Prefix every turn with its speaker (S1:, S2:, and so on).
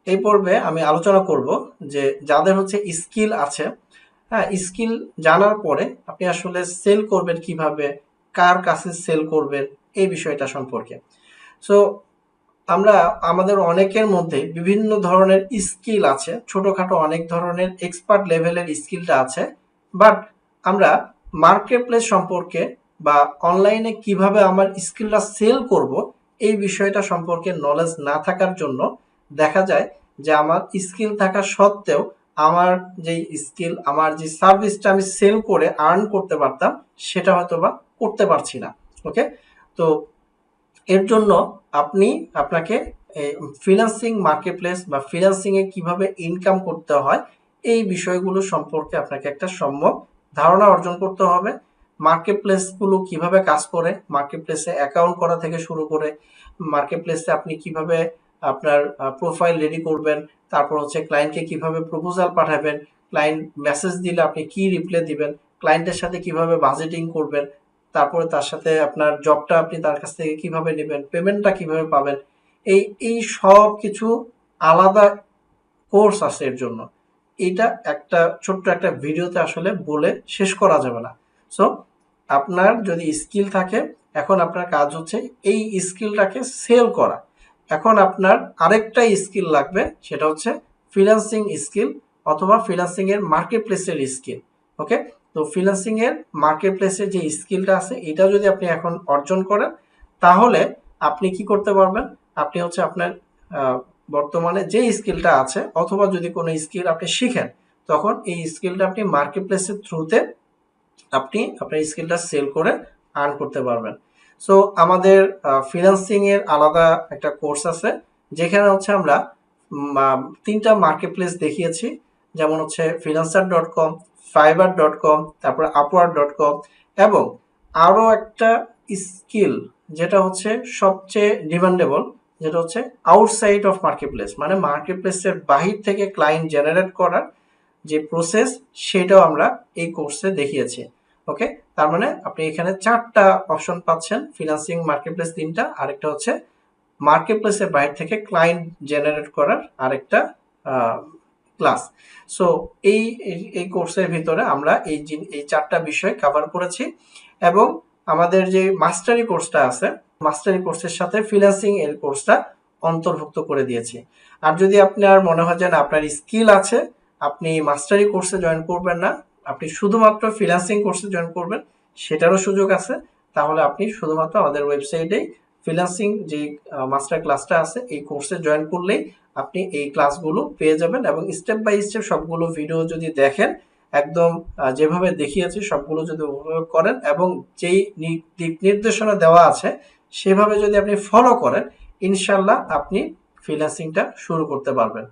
S1: এই পর্বে আমি আলোচনা করব যে যাদের হচ্ছে স্কিল আছে, হ্যাঁ, স্কিল জানার পরে আপনি আসলে সেল করবেন কিভাবে, কার কাছে সেল করবেন, এই বিষয়টা সম্পর্কে। সো আমরা আমাদের অনেকের মধ্যে বিভিন্ন ধরনের স্কিল আছে, ছোটখাটো অনেক ধরনের এক্সপার্ট লেভেলের স্কিলটা আছে, বাট আমরা মার্কেট প্লেস সম্পর্কে বা অনলাইনে কিভাবে আমার স্কিলটা সেল করব এই বিষয়টা সম্পর্কে নলেজ না থাকার জন্য দেখা যায় যে আমার স্কিল থাকা সত্ত্বেও আমার যে স্কিল, আমার যে সার্ভিসটা আমি সেল করে আর্ন করতে পারতাম সেটা হয়তো বা করতে পারছি না। ওকে, তো এর জন্য আপনাকে ফ্রিল্যান্সিং মার্কেটপ্লেস বা ফ্রিল্যান্সিং এ কিভাবে ইনকাম করতে হয় এই বিষয়গুলো সম্পর্কে আপনাকে একটা সম্যক ধারণা অর্জন করতে হবে। মার্কেটপ্লেস গুলো কিভাবে কাজ করে, মার্কেটপ্লেসে অ্যাকাউন্ট করা থেকে শুরু করে মার্কেটপ্লেসে আপনি কিভাবে আপনার প্রোফাইল রেডি করবেন, তারপর হচ্ছে ক্লায়েন্টকে কিভাবে প্রপোজাল পাঠাবেন, ক্লায়েন্ট মেসেজ দিলে আপনি কি রিপ্লাই দিবেন, ক্লায়েন্টের সাথে কিভাবে বাজেটিং করবেন, তারপরে তার সাথে আপনার জবটা আপনি তার কাছ থেকে কিভাবে নেবেন, পেমেন্টটা কিভাবে পাবেন, এই এই সব কিছু আলাদা কোর্স আছে এর জন্য। এটা একটা ছোট্ট একটা ভিডিওতে আসলে বলে শেষ করা যাবে না। সো আপনার যদি স্কিল থাকে, এখন আপনার কাজ হচ্ছে এই স্কিলটাকে সেল করা। এখন আপনার আরেকটা স্কিল লাগবে, সেটা হচ্ছে ফ্রিল্যান্সিং স্কিল অথবা ফ্রিল্যান্সিং এর মার্কেট প্লেসের স্কিল। ওকে, তো ফ্রিল্যান্সিং এর মার্কেট প্লেসের যে স্কিলটা আছে এটা যদি আপনি এখন অর্জন করেন তাহলে আপনি কি করতে পারবেন, আপনি হচ্ছে আপনার বর্তমানে যে স্কিলটা আছে অথবা যদি কোনো স্কিল আপনি শিখেন তখন এই স্কিলটা আপনি মার্কেট প্লেসের থ্রুতে আপনি আপনার স্কিলটা সেল করে আর্ন করতে পারবেন। সো আমাদের ফ্রিল্যান্সিং এর আলাদা একটা কোর্স আছে যেখানে হচ্ছে আমরা তিনটা মার্কেট প্লেস দেখিয়েছি, যেমন হচ্ছে freelancer.com, fiverr.com, তারপর upwork.com, এবং আরো একটা স্কিল যেটা হচ্ছে সবচেয়ে ডিমান্ডেবল, যেটা হচ্ছে আউটসাইড অফ মার্কেট প্লেস, মানে মার্কেট প্লেসের বাহির থেকে ক্লায়েন্ট জেনারেট করার যে প্রসেস সেটাও আমরা এই কোর্সে দেখিয়েছি। ওকে, তার মানে আপনি এখানে চারটা অপশন পাচ্ছেন, ফ্রিল্যান্সিং মার্কেটপ্লেস তিনটা, আরেকটা হচ্ছে মার্কেটপ্লেসের বাইরে থেকে ক্লায়েন্ট জেনারেট করার আরেকটা ক্লাস। সো এই এই কোর্সের ভিতরে আমরা এই চারটা বিষয় কভার করেছি, এবং আমাদের যে মাস্টারি কোর্সটা আছে মাস্টারি কোর্সের সাথে ফ্রিল্যান্সিং এর কোর্সটা অন্তর্ভুক্ত করে দিয়েছি। আর যদি আপনার মনে হয় যে না আপনার স্কিল আছে, আপনি মাস্টারি কোর্সে জয়েন করবেন না, আপনি শুধুমাত্র ফ্রিল্যান্সিং কোর্সে জয়েন করবেন, সেটারও সুযোগ আছে। তাহলে আপনি শুধুমাত্র আমাদের ওয়েবসাইটে ফ্রিল্যান্সিং যে মাস্টার ক্লাসটা আছে এই কোর্সে জয়েন করলেই আপনি এই ক্লাসগুলো পেয়ে যাবেন, এবং স্টেপ বাই স্টেপ সবগুলো ভিডিও যদি দেখেন, একদম যেভাবে দেখিয়েছি সবগুলো যদি উপভোগ করেন এবং যেই দিক নির্দেশনা দেওয়া আছে সেভাবে যদি আপনি ফলো করেন, ইনশাল্লাহ আপনি ফ্রিল্যান্সিংটা শুরু করতে পারবেন।